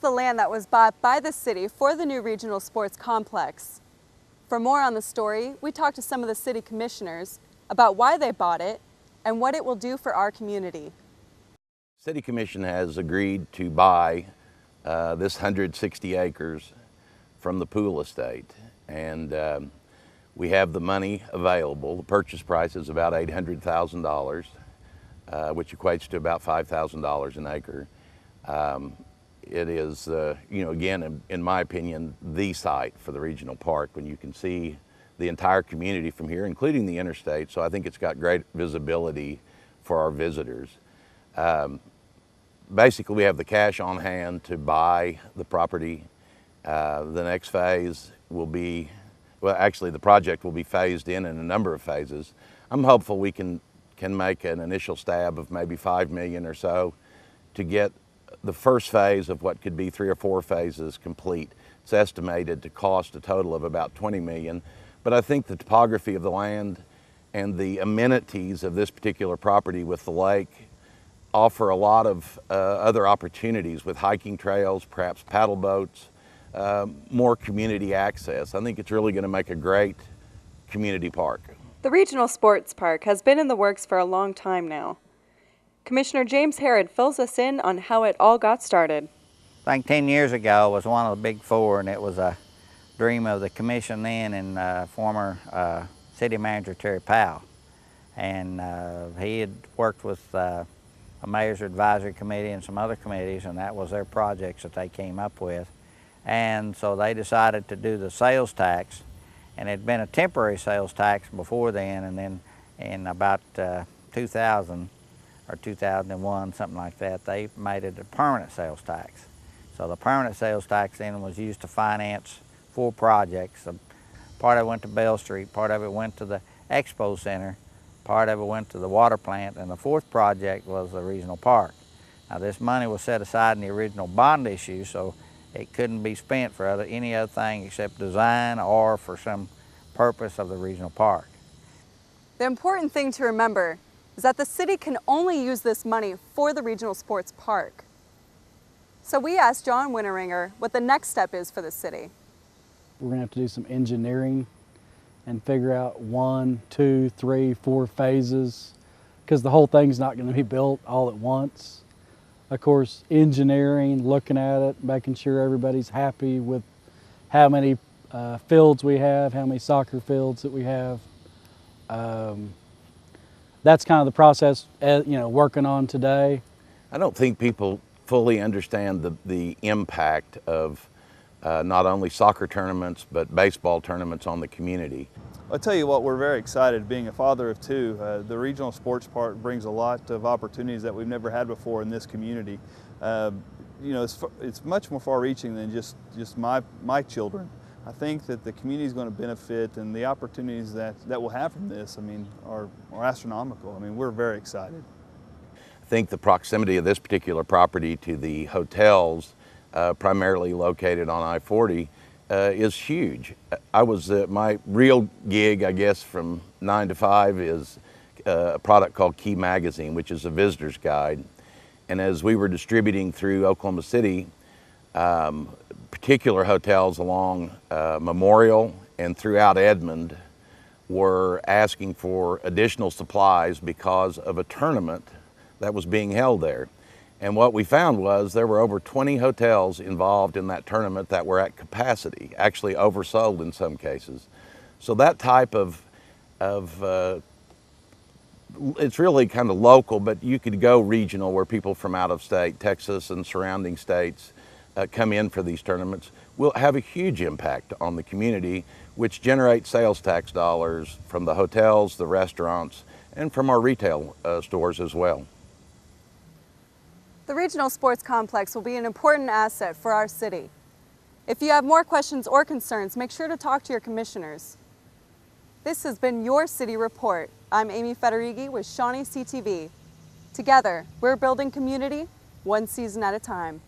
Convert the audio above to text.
the land that was bought by the city for the new regional sports complex. For more on the story, we talked to some of the city commissioners about why they bought it and what it will do for our community. City Commission has agreed to buy this 160 acres from the Pool Estate, and we have the money available. The purchase price is about $800,000, which equates to about $5,000 an acre. It is, again, in my opinion, the site for the regional park when you can see the entire community from here, including the interstate. So I think it's got great visibility for our visitors. Basically, we have the cash on hand to buy the property. The next phase will be, well, actually the project will be phased in a number of phases. I'm hopeful we can make an initial stab of maybe $5 million or so to get the first phase of what could be 3 or 4 phases complete. It's estimated to cost a total of about $20 million, but I think the topography of the land and the amenities of this particular property with the lake offer a lot of other opportunities with hiking trails, perhaps paddle boats, more community access. I think it's really going to make a great community park. The Regional Sports Park has been in the works for a long time now. Commissioner James Harrod fills us in on how it all got started. I think 10 years ago was one of the big four, and it was a dream of the commission then and former city manager Terry Powell. And he had worked with a mayor's advisory committee and some other committees, and that was their projects that they came up with. And so they decided to do the sales tax, and it had been a temporary sales tax before then, and then in about 2000 or 2001, something like that, they made it a permanent sales tax. So the permanent sales tax then was used to finance 4 projects. Part of it went to Bell Street, part of it went to the Expo Center, part of it went to the water plant, and the 4th project was the regional park. Now this money was set aside in the original bond issue, so it couldn't be spent for any other thing except design or for some purpose of the regional park. The important thing to remember is that the city can only use this money for the regional sports park. So we asked John Winteringer what the next step is for the city. We're going to have to do some engineering and figure out 1, 2, 3, 4 phases, because the whole thing's not going to be built all at once. Of course, engineering, looking at it, making sure everybody's happy with how many fields we have, how many soccer fields that we have. That's kind of the process, working on today. I don't think people fully understand the impact of not only soccer tournaments, but baseball tournaments on the community. I'll tell you what, we're very excited. Being a father of 2, the regional sports park brings a lot of opportunities that we've never had before in this community. It's much more far-reaching than just my children. I think that the community is going to benefit, and the opportunities that we'll have from this, are astronomical. We're very excited. I think the proximity of this particular property to the hotels, primarily located on I-40, is huge. My real gig, I guess, from 9 to 5 is a product called Key Magazine, which is a visitor's guide. And as we were distributing through Oklahoma City, particular hotels along Memorial and throughout Edmond were asking for additional supplies because of a tournament that was being held there. And what we found was there were over 20 hotels involved in that tournament that were at capacity, actually oversold in some cases. So that type of it's really kind of local, but you could go regional where people from out of state, Texas and surrounding states, come in for these tournaments, will have a huge impact on the community, which generates sales tax dollars from the hotels, the restaurants, and from our retail stores as well. The Regional Sports Complex will be an important asset for our city. If you have more questions or concerns, make sure to talk to your commissioners. This has been your City Report. I'm Amy Federighi with Shawnee CTV. Together, we're building community, one season at a time.